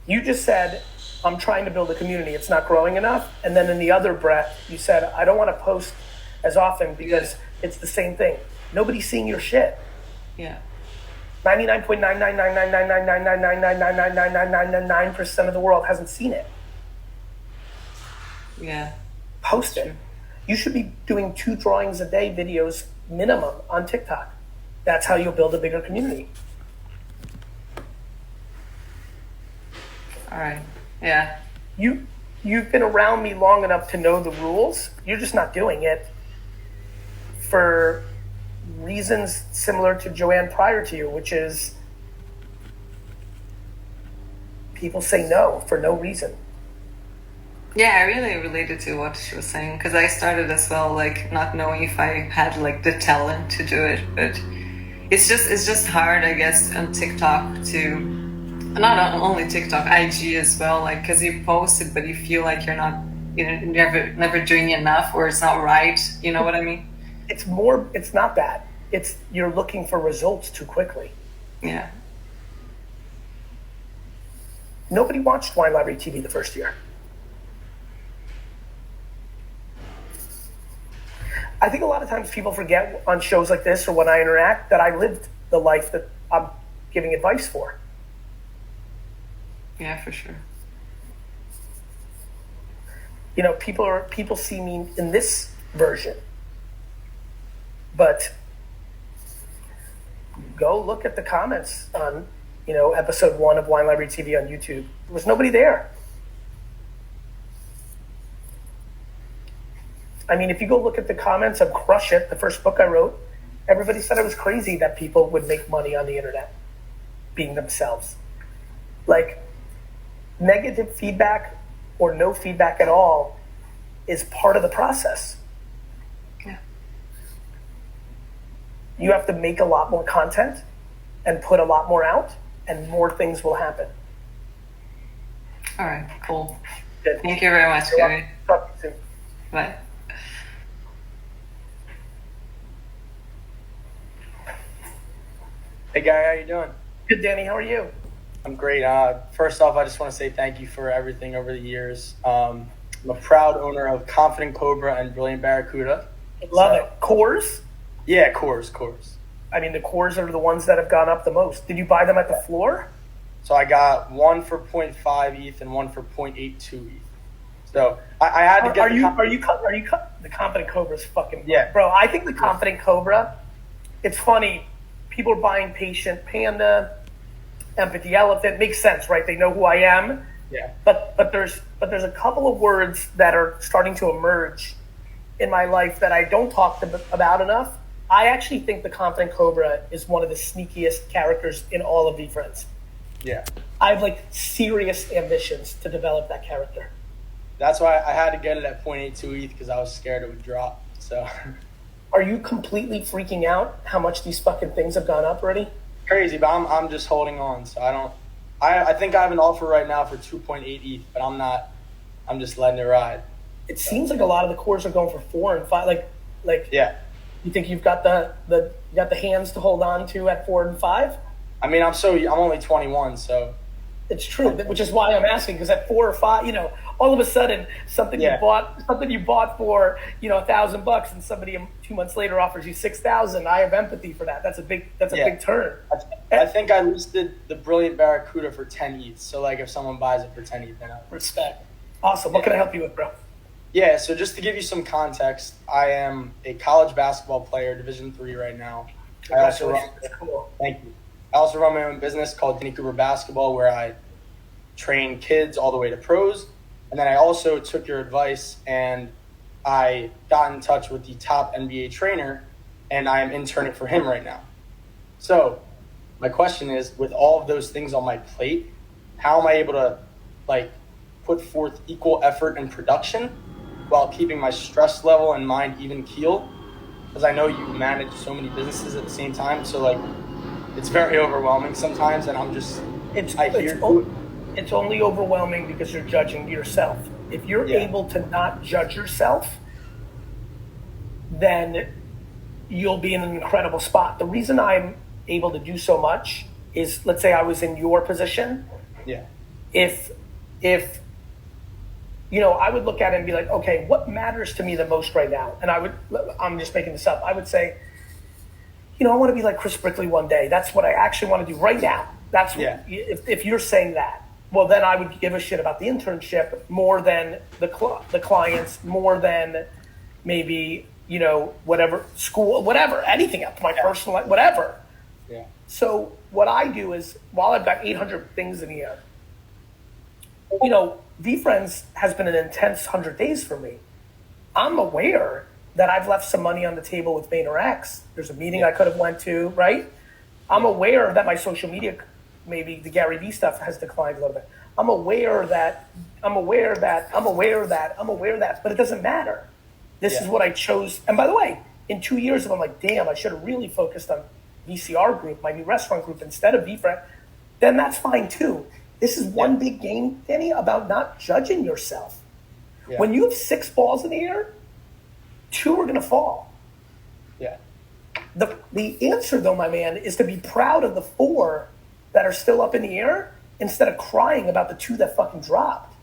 You just said, I'm trying to build a community. It's not growing enough. And then in the other breath, you said, I don't want to post as often because it's the same thing. Nobody's seeing your shit. Yeah. 99.9999999999999% of the world hasn't seen it. Yeah. Post it. You should be doing 2 drawings a day videos minimum on TikTok. That's how you'll build a bigger community. All right. Yeah. You've been around me long enough to know the rules. You're just not doing it for reasons similar to Joanne prior to you, which is people say no for no reason. Yeah, I really related to what she was saying because I started as well, like not knowing if I had like the talent to do it, but it's just hard, I guess, on TikTok to, not only TikTok, IG as well, like because you post it, but you feel like you're not, never doing enough, or it's not right. You know what I mean? It's not that. It's you're looking for results too quickly. Yeah. Nobody watched Wine Library TV the first year. I think a lot of times people forget on shows like this or when I interact that I lived the life that I'm giving advice for. Yeah, for sure. People see me in this version, but go look at the comments on, episode 1 of Wine Library TV on YouTube. There was nobody there. I mean, if you go look at the comments of Crush It, the first book I wrote, everybody said I was crazy that people would make money on the internet being themselves. Like, negative feedback or no feedback at all is part of the process. Yeah. You have to make a lot more content and put a lot more out, and more things will happen. All right, cool. Good. Thank you very much, Gary. Talk to you soon. Bye. Hey Gary, how you doing? Good, Danny. How are you? I'm great. First off, I just want to say thank you for everything over the years. I'm a proud owner of Confident Cobra and Brilliant Barracuda. Love it. Cores? Yeah, cores. I mean, the cores are the ones that have gone up the most. Did you buy them at the floor? So I got one for 0.5 ETH and one for 0.82 ETH. So I had to get. The Confident Cobra is fucking. Yeah, bro. I think the Confident Cobra. It's funny. People are buying Patient Panda, Empathy Elephant. Makes sense, right? They know who I am. Yeah. But there's a couple of words that are starting to emerge in my life that I don't talk about enough. I actually think the Confident Cobra is one of the sneakiest characters in all of VFriends. Yeah. I have like serious ambitions to develop that character. That's why I had to get it at 0.82 ETH because I was scared it would drop. So, are you completely freaking out how much these fucking things have gone up already? Crazy, but I'm just holding on. So I think I have an offer right now for 2.8 ETH, but I'm not. I'm just letting it ride. It seems like a lot of the cores are going for 4 and 5. Like yeah. You think you've got the hands to hold on to at 4 and 5? I mean, I'm only 21, so it's true. Which is why I'm asking, because at 4 or 5, all of a sudden something you bought for $1,000, and somebody 2 months later offers you 6,000. I have empathy for that. That's a big turn. I think I listed the Brilliant Barracuda for 10 ETH. So like if someone buys it for 10 ETH, then respect. Awesome. What can I help you with, bro? Yeah, so just to give you some context, I am a college basketball player, Division III right now. Thank you. I also run my own business called Denny Cooper Basketball, where I train kids all the way to pros. And then I also took your advice and I got in touch with the top NBA trainer, and I am interning for him right now. So my question is, with all of those things on my plate, how am I able to put forth equal effort and production while keeping my stress level and mind even keel? Because I know you manage so many businesses at the same time, so it's very overwhelming sometimes, and I'm just it's only overwhelming because you're judging yourself. If you're able to not judge yourself, then you'll be in an incredible spot. The reason I'm able to do so much is, let's say I was in your position. Yeah. If I would look at it and be like, okay, what matters to me the most right now? And I'm just making this up. I would say, I want to be like Chris Brickley one day. That's what I actually want to do right now. If you're saying that, well, then I would give a shit about the internship more than the clients, more than maybe, whatever, school, whatever, anything else, my personal life, whatever. Yeah. So what I do is, while I've got 800 things in the air, VFriends has been an intense 100 days for me. I'm aware that I've left some money on the table with Vaynerchuk. There's a meeting I could have went to, right? I'm aware that my social media, maybe the garyvee stuff has declined a little bit. I'm aware that, but it doesn't matter. This is what I chose. And by the way, in 2 years, if I'm like, damn, I should have really focused on VCR group, my new restaurant group, instead of VFriend, then that's fine too. This is one big game, Danny, about not judging yourself. Yeah. When you have 6 balls in the air, 2 are going to fall. Yeah. The answer, though, my man, is to be proud of the 4 that are still up in the air instead of crying about the 2 that fucking dropped.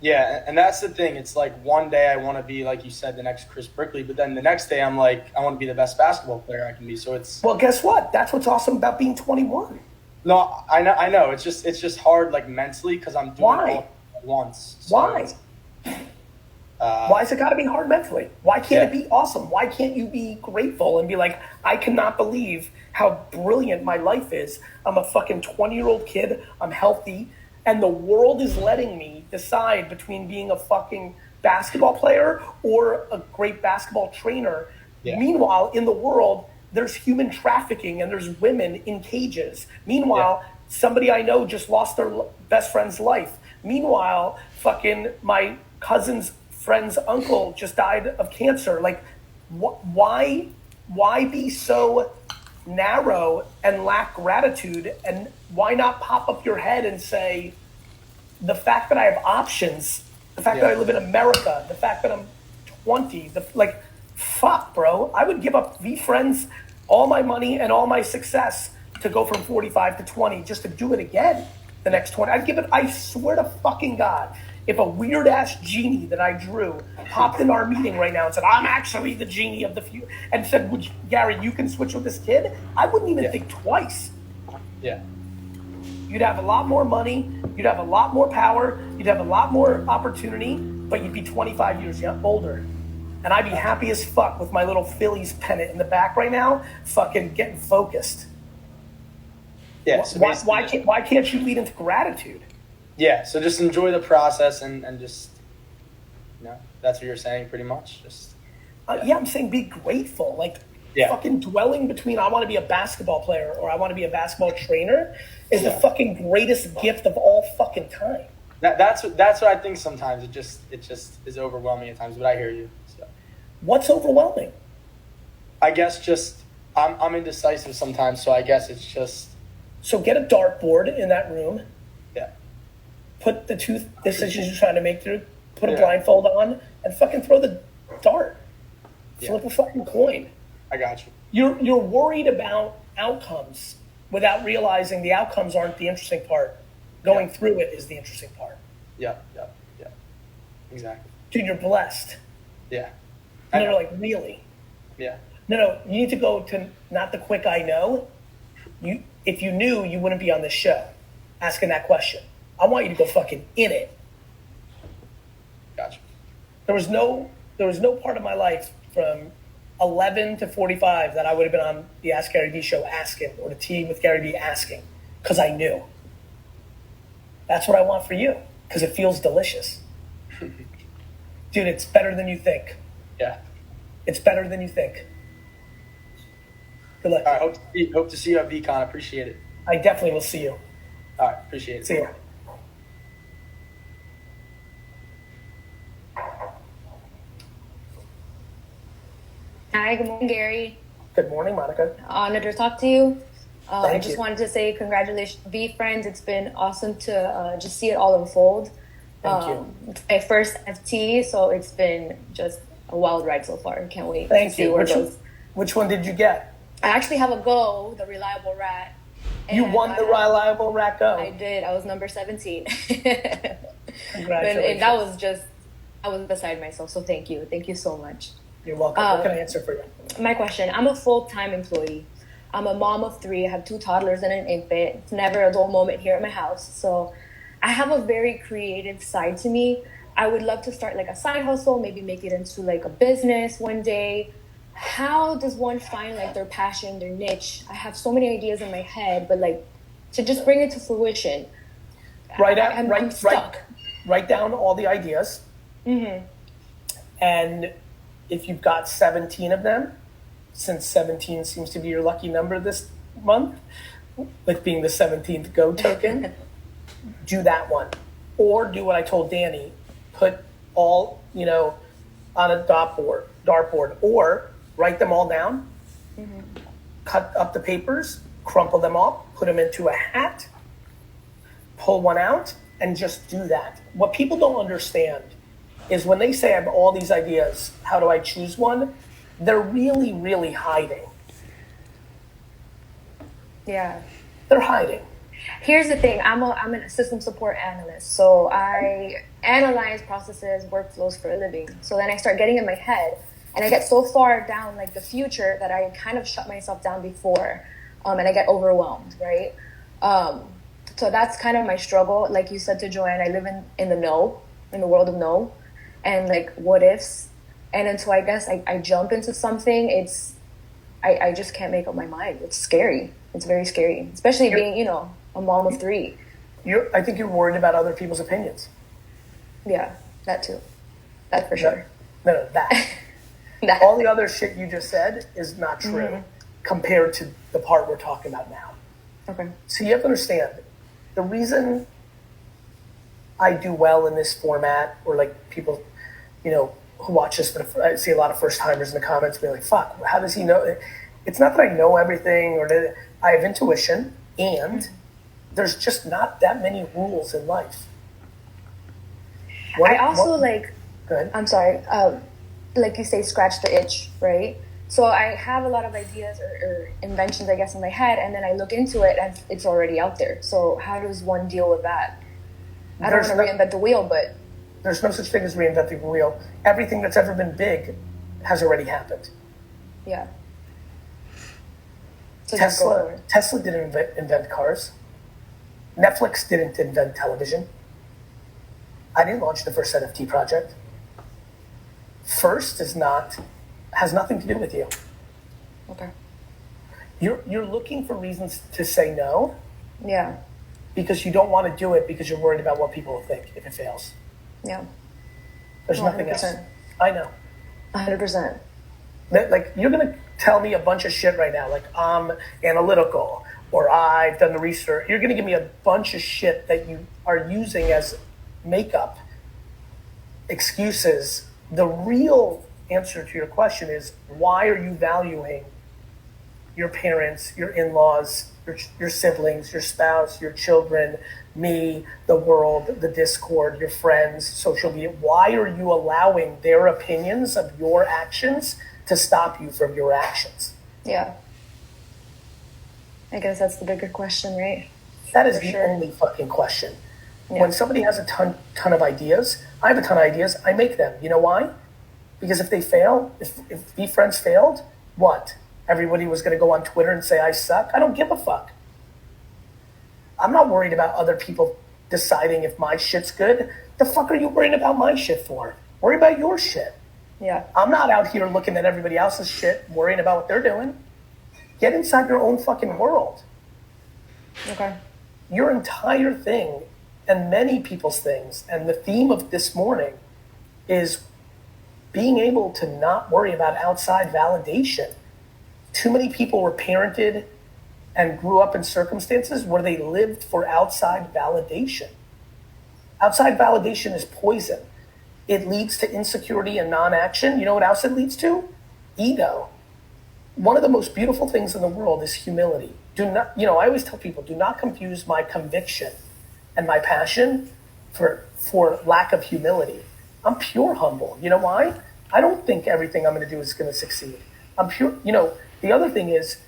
Yeah, and that's the thing. It's like one day I want to be, like you said, the next Chris Brickley, but then the next day I'm like, I want to be the best basketball player I can be. So it's... Well, guess what? That's what's awesome about being 21. No, I know. It's just hard, mentally, because I'm doing it all at once. So why? Why has it got to be hard mentally? Why can't it be awesome? Why can't you be grateful and be like, I cannot believe how brilliant my life is. I'm a fucking 20-year-old kid. I'm healthy. And the world is letting me decide between being a fucking basketball player or a great basketball trainer. Yeah. Meanwhile, in the world, there's human trafficking and there's women in cages. Meanwhile, somebody I know just lost their best friend's life. Meanwhile, fucking my cousin's friend's uncle just died of cancer. Why be so narrow and lack gratitude? And why not pop up your head and say, the fact that I have options, the fact that I live in America, the fact that I'm 20, fuck, bro. I would give up VFriends, all my money and all my success to go from 45 to 20 just to do it again the next 20. I'd give it, I swear to fucking God, if a weird ass genie that I drew popped in our meeting right now and said, I'm actually the genie of the future, and said, Gary, you can switch with this kid, I wouldn't even think twice. Yeah. You'd have a lot more money, you'd have a lot more power, you'd have a lot more opportunity, but you'd be 25 years older. And I'd be happy as fuck with my little Phillies pennant in the back right now, fucking getting focused. Yeah. So why can't you lead into gratitude? Yeah, so just enjoy the process and just, that's what you're saying pretty much. Just Yeah, I'm saying be grateful. Like, fucking dwelling between I want to be a basketball player or I want to be a basketball trainer is the fucking greatest gift of all fucking time. That's what I think sometimes. It just is overwhelming at times, but I hear you. So. What's overwhelming? I guess just I'm indecisive sometimes, so I guess it's just. So get a dartboard in that room. Yeah. Put the two decisions you're trying to make through. Put a blindfold on and fucking throw the dart. Flip a fucking coin. I got you. You're worried about outcomes without realizing the outcomes aren't the interesting part. Going through it is the interesting part. Yeah. Exactly. Dude, you're blessed. Yeah. And they're like, really? Yeah. No, you need to go to not the quick I know. If you knew, you wouldn't be on this show asking that question. I want you to go fucking in it. Gotcha. There was no part of my life from 11 to 45 that I would have been on the Ask Gary Vee show asking, or the Tea with Gary Vee asking, because I knew. That's what I want for you, because it feels delicious. Dude, it's better than you think. Yeah. It's better than you think. Good luck. All right, hope to see you at VCon. Appreciate it. I definitely will see you. All right, appreciate it. See you. Hi, good morning, Gary. Good morning, Monica. Honored to talk to you. I just you. wanted to say congratulations, Be Friends. It's been awesome to just see it all unfold. Thank you. It's my first FT, so it's been just a wild ride so far. Can't wait Thank to see you. where it goes. Which one did you get? I actually have a Go, the Reliable Rat. You won the Reliable Rat Go. I did. I was number 17. Congratulations. And that was just, I was beside myself. So thank you. Thank you so much. You're welcome. What can I answer for you? My question, I'm a full-time employee. I'm a mom of 3. I have 2 toddlers and an infant. It's never a dull moment here at my house. So I have a very creative side to me. I would love to start like a side hustle, maybe make it into like a business one day. How does one find like their passion, their niche? I have so many ideas in my head, but like to just bring it to fruition. I'm stuck. Write down all the ideas. Mm-hmm. And if you've got 17 of them, since 17 seems to be your lucky number this month, with being the 17th Go token, do that one. Or do what I told Danny, put all, on a dartboard, or write them all down, cut up the papers, crumple them up, put them into a hat, pull one out, and just do that. What people don't understand is when they say I have all these ideas, how do I choose one? They're really, really hiding. Yeah. They're hiding. Here's the thing. I'm an system support analyst. So I analyze processes, workflows for a living. So then I start getting in my head and I get so far down like the future that I kind of shut myself down before and I get overwhelmed, right? So that's kind of my struggle. Like you said to Joanne, I live in the know, in the world of no, and like what ifs. And until I guess I jump into something, I just can't make up my mind. It's scary. It's very scary, especially being, a mom of 3. I think you're worried about other people's opinions. Yeah, that too. That for sure. No, that. All the other shit you just said is not true compared to the part we're talking about now. Okay. So you have to understand, the reason I do well in this format, or like people, who watch this, I see a lot of first timers in the comments being like, fuck, how does he know? It's not that I know everything, or that I have intuition, and there's just not that many rules in life. I'm sorry, like you say, scratch the itch, right? So I have a lot of ideas or inventions, I guess, in my head, and then I look into it and it's already out there. So how does one deal with that? I don't want to reinvent the wheel, but... There's no such thing as reinventing the wheel. Everything that's ever been big has already happened. Yeah. So Tesla didn't invent cars. Netflix didn't invent television. I didn't launch the first NFT project. First has nothing to do with you. Okay. You're looking for reasons to say no. Yeah. Because you don't want to do it because you're worried about what people will think if it fails. Yeah. There's nothing else. I know. 100%. Like, you're going to tell me a bunch of shit right now, like I'm analytical or I've done the research. You're going to give me a bunch of shit that you are using as makeup excuses. The real answer to your question is, why are you valuing your parents, your in-laws, your siblings, your spouse, your children, me, the world, the Discord, your friends, social media? Why are you allowing their opinions of your actions to stop you from your actions? Yeah. I guess that's the bigger question, right? That is the only fucking question. Yeah. When somebody has a ton of ideas, I have a ton of ideas, I make them. You know why? Because if they fail, if VFriends failed, what? Everybody was going to go on Twitter and say I suck? I don't give a fuck. I'm not worried about other people deciding if my shit's good. The fuck are you worrying about my shit for? Worry about your shit. Yeah. I'm not out here looking at everybody else's shit, worrying about what they're doing. Get inside your own fucking world. Okay. Your entire thing, and many people's things, and the theme of this morning is being able to not worry about outside validation. Too many people were parented and grew up in circumstances where they lived for outside validation. Outside validation is poison. It leads to insecurity and non-action. You know what else it leads to? Ego. One of the most beautiful things in the world is humility. I always tell people, do not confuse my conviction and my passion for lack of humility. I'm pure humble. You know why? I don't think everything I'm going to do is going to succeed. I'm pure. The other thing is,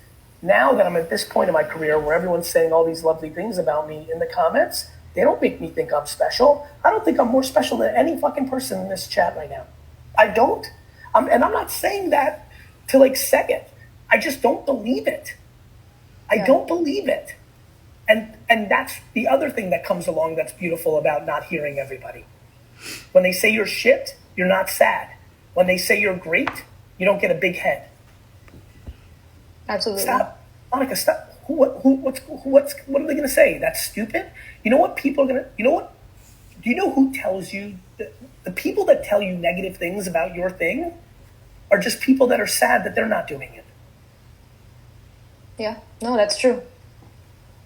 now that I'm at this point in my career where everyone's saying all these lovely things about me in the comments, they don't make me think I'm special. I don't think I'm more special than any fucking person in this chat right now. I don't. And I'm not saying that to seg it. I just don't believe it. I don't believe it. And that's the other thing that comes along that's beautiful about not hearing everybody. When they say you're shit, you're not sad. When they say you're great, you don't get a big head. Absolutely. Stop. Monica, stop. What are they going to say? That's stupid? You know what people are going to, you know what? Do you know who tells you, the people that tell you negative things about your thing are just people that are sad that they're not doing it. Yeah, no, that's true.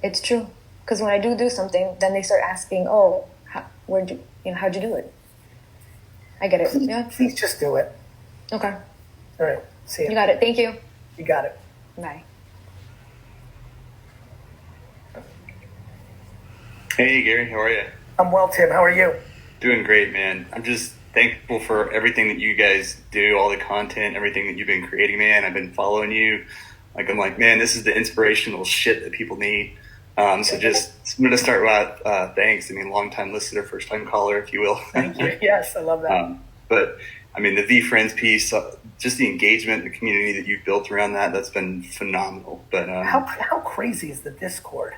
It's true. Because when I do something, then they start asking, oh, how'd you do it? I get it. Please just do it. Okay. All right. See you. You got it. Thank you. You got it. Bye. Hey, Gary. How are you? I'm well, Tim. How are you? Doing great, man. I'm just thankful for everything that you guys do, all the content, everything that you've been creating, man. I've been following you. I'm like, man, this is the inspirational shit that people need. So just I'm going to start with thanks. Long-time listener, first-time caller, if you will. Thank you. Yes, I love that. But the VFriends piece, just the engagement, the community that you've built around that's been phenomenal. But how crazy is the Discord?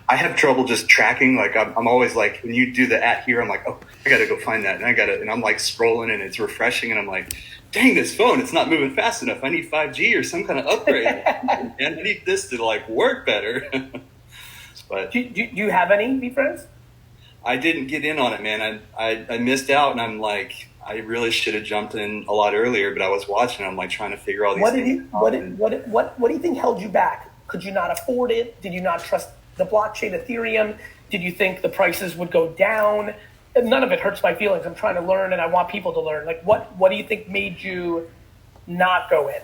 I have trouble just tracking. I'm always like, when you do the @ here, I'm like, oh, I got to go find that. And I'm scrolling and it's refreshing. And I'm like, dang, this phone, it's not moving fast enough. I need 5G or some kind of upgrade. And I need this to work better. But do you have any VFriends? I didn't get in on it, man. I missed out, and I'm like, I really should have jumped in a lot earlier, but I was watching. I'm trying to figure all these things out. What do you think held you back? Could you not afford it? Did you not trust the blockchain, Ethereum? Did you think the prices would go down? None of it hurts my feelings. I'm trying to learn, and I want people to learn. What do you think made you not go in?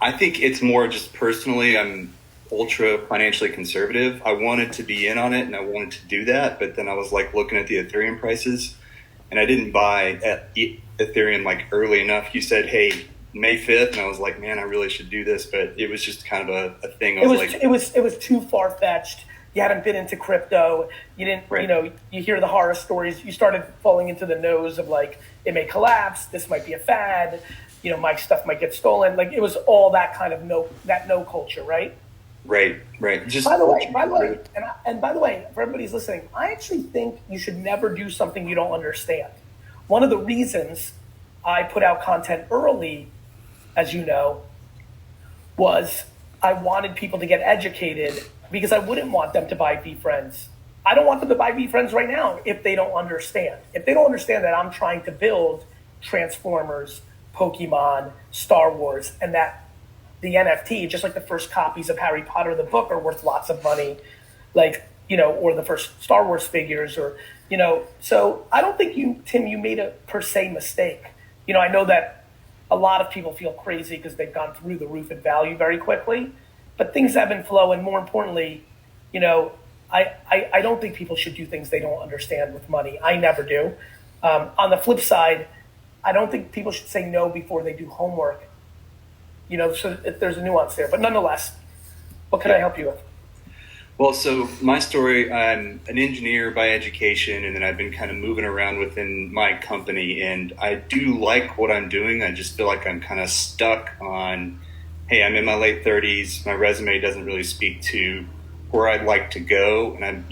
I think it's more just personally, I'm ultra financially conservative. I wanted to be in on it, and I wanted to do that, but then I was looking at the Ethereum prices, and I didn't buy at Ethereum early enough. You said, hey, May 5th, and I was like, man, I really should do this, but it was just kind of a thing. It was too far-fetched. You hadn't been into crypto. You didn't, right. You hear the horror stories. You started falling into the nose of it may collapse. This might be a fad. My stuff might get stolen. It was all that kind of no culture, right? Right. Just by the way, and by the way, for everybody's listening, I actually think you should never do something you don't understand. One of the reasons I put out content early, as you know, was I wanted people to get educated because I wouldn't want them to buy VFriends. I don't want them to buy VFriends right now if they don't understand. If they don't understand that I'm trying to build transformers, Pokemon, Star Wars, and that the NFT, just like the first copies of Harry Potter, the book, are worth lots of money, like, or the first Star Wars figures, or, so I don't think Tim, you made a per se mistake. I know that a lot of people feel crazy because they've gone through the roof in value very quickly, but things ebb and flow. And more importantly, I don't think people should do things they don't understand with money. I never do. On the flip side, I don't think people should say no before they do homework. So there's a nuance there. But nonetheless, what can I help you with? Well, so my story, I'm an engineer by education, and then I've been kind of moving around within my company, and I do like what I'm doing. I just feel like I'm kind of stuck on, hey, I'm in my late 30s. My resume doesn't really speak to where I'd like to go. And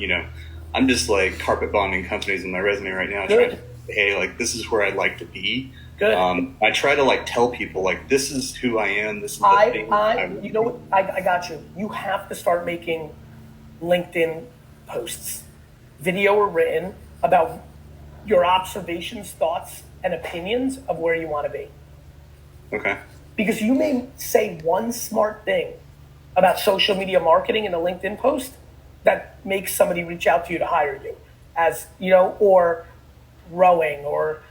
I'm just like carpet bombing companies in my resume right now. Trying to say, hey, like, this is where I'd like to be. Good. I try to like tell people like, this is who I am. This is the thing. I got you. You have to start making LinkedIn posts, video or written, about your observations, thoughts, and opinions of where you want to be. Okay. Because you may say one smart thing about social media marketing in a LinkedIn post that makes somebody reach out to you to hire you, as or rowing or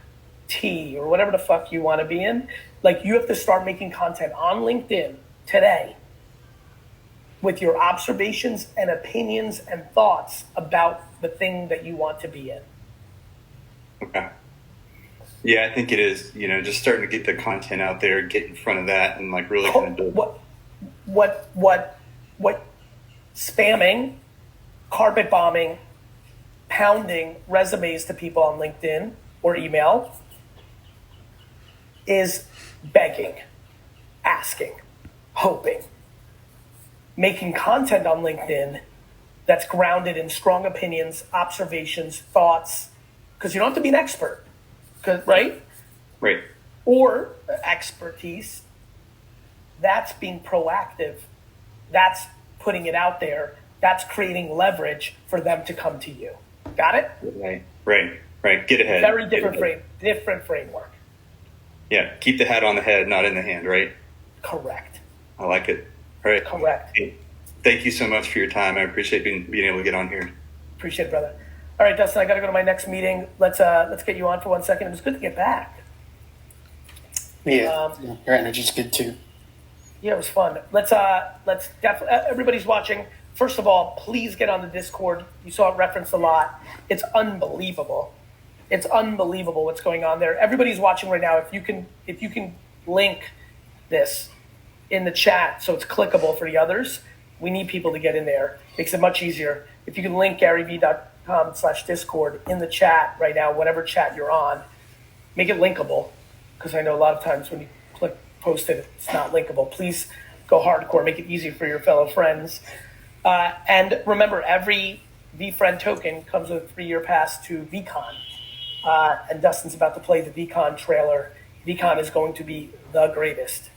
tea or whatever the fuck you want to be in. Like, you have to start making content on LinkedIn today with your observations and opinions and thoughts about the thing that you want to be in. Okay. Yeah, I think it is, just starting to get the content out there, get in front of that, and like really kind of do what spamming, carpet bombing, pounding resumes to people on LinkedIn or email is begging, asking, hoping. Making content on LinkedIn that's grounded in strong opinions, observations, thoughts, because you don't have to be an expert, right? Right. Or expertise. That's being proactive. That's putting it out there. That's creating leverage for them to come to you. Got it? Right. Get ahead. Very different framework. Yeah. Keep the hat on the head, not in the hand, right? Correct. I like it. All right. Correct. Hey, thank you so much for your time. I appreciate being able to get on here. Appreciate it, brother. All right, Dustin, I got to go to my next meeting. Let's get you on for 1 second. It was good to get back. Yeah, your energy's good too. Yeah, it was fun. Let's definitely. Everybody's watching. First of all, please get on the Discord. You saw it referenced a lot. It's unbelievable. It's unbelievable what's going on there. Everybody's watching right now. If you can link this in the chat so it's clickable for the others, we need people to get in there. Makes it much easier. If you can link garyvee.com/Discord in the chat right now, whatever chat you're on, make it linkable, because I know a lot of times when you click post it, it's not linkable. Please go hardcore, make it easy for your fellow friends. And remember, every VFriend token comes with a 3-year pass to VCon. And Dustin's about to play the VCon trailer. VCon is going to be the greatest.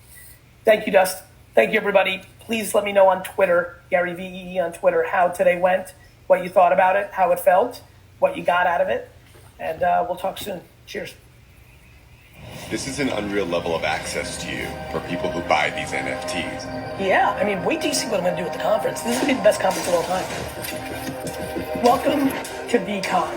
Thank you, Dust. Thank you, everybody. Please let me know on Twitter, garyvee on Twitter, how today went, what you thought about it, how it felt, what you got out of it. And we'll talk soon. Cheers. This is an unreal level of access to you for people who buy these NFTs. Yeah, I mean, wait till you see what I'm going to do at the conference. This is going to be the best conference of all time. Welcome to VCon.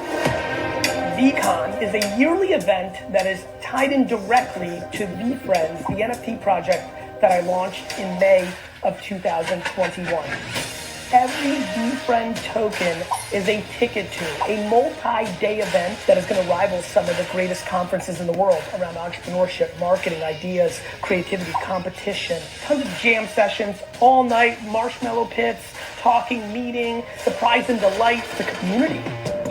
VCon is a yearly event that is tied in directly to VFriends, the NFT project that I launched in May of 2021. Every VFriend token is a ticket to a multi-day event that is going to rival some of the greatest conferences in the world around entrepreneurship, marketing, ideas, creativity, competition, tons of jam sessions, all night, marshmallow pits, talking, meeting, surprise and delight, the community.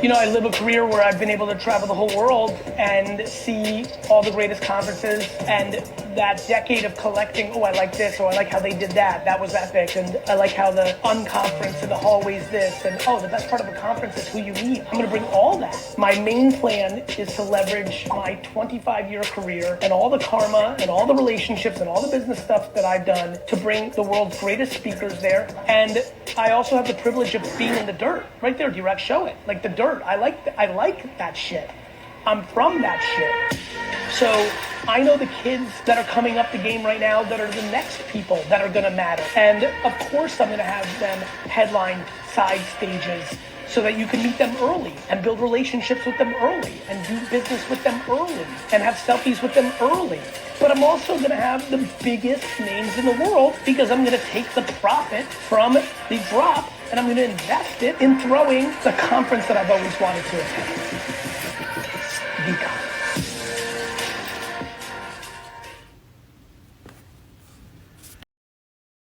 I live a career where I've been able to travel the whole world and see all the greatest conferences, and that decade of collecting, I like this, I like how they did that, that was epic, and I like how the unconference and the hallways this, and the best part of a conference is who you meet. I'm gonna bring all that. My main plan is to leverage my 25-year career and all the karma and all the relationships and all the business stuff that I've done to bring the world's greatest speakers there. And I also have the privilege of being in the dirt. Right there, D-Rex, show it. Like the dirt. I like that shit. I'm from that shit. So I know the kids that are coming up the game right now that are the next people that are going to matter. And of course, I'm going to have them headline side stages so that you can meet them early and build relationships with them early and do business with them early and have selfies with them early. But I'm also going to have the biggest names in the world because I'm going to take the profit from the drop and I'm going to invest it in throwing the conference that I've always wanted to attend.